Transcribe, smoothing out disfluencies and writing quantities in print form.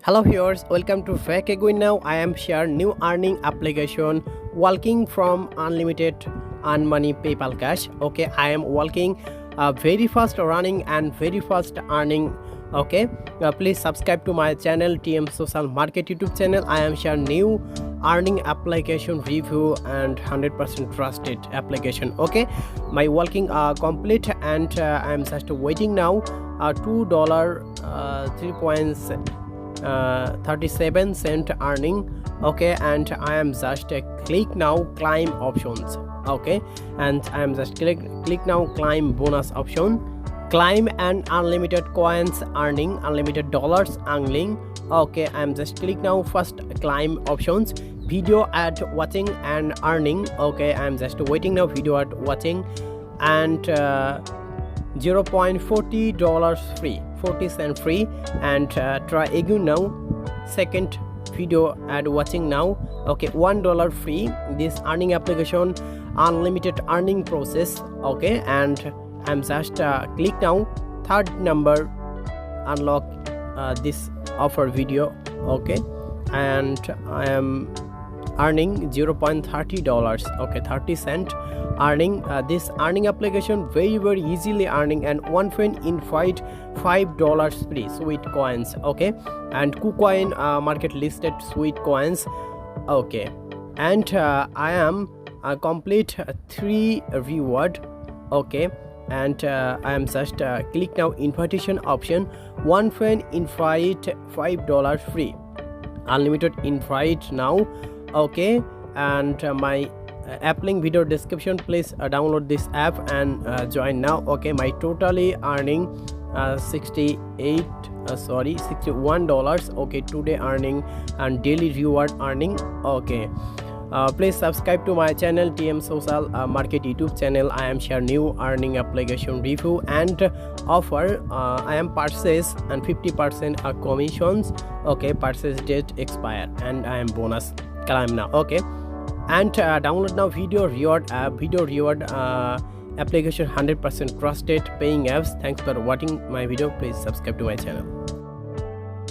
Hello viewers, welcome to Gwein. Now I am share new earning application working from unlimited earn money PayPal Cash. Okay, I am working very fast running and very fast earning. Okay, please subscribe to my channel TM Social Market YouTube channel. I am share new earning application review and 100% trusted application. Okay, my working complete and I am just waiting now. $2 3.37 earning. Okay, and I am just click now climb options. Okay, and I am just click now climb bonus option, climb and unlimited coins earning, unlimited dollars earning. Okay, I am just click now first climb options, video ad watching and earning. Okay, I am just waiting now video ad watching and $0.40 free, 40 cents free, and try again now second video ad watching now. Okay, $1 free. This earning application unlimited earning process. Okay, and I'm just click now third number unlock this offer video. Okay, and I am earning $0.30. Okay, 30 cents earning. This earning application very easily earning, and one friend invite $5 free sweet coins. Okay, and KuCoin market listed sweet coins. Okay, and I am complete 3 reward. Okay, and I am just click now invitation option, one friend invite $5 free, unlimited invite now. Okay, and my app link video description. Please download this app and join now. Okay, my totally earning $61. Okay, today earning and daily reward earning. Okay, please subscribe to my channel TM Social Market YouTube channel. I am share new earning application review and offer. I am purchase and 50% are commissions. Okay, purchase date expire and I am bonus climb now. Okay, and download now video reward app, application 100% trusted paying apps. Thanks for watching my video. Please subscribe to my channel.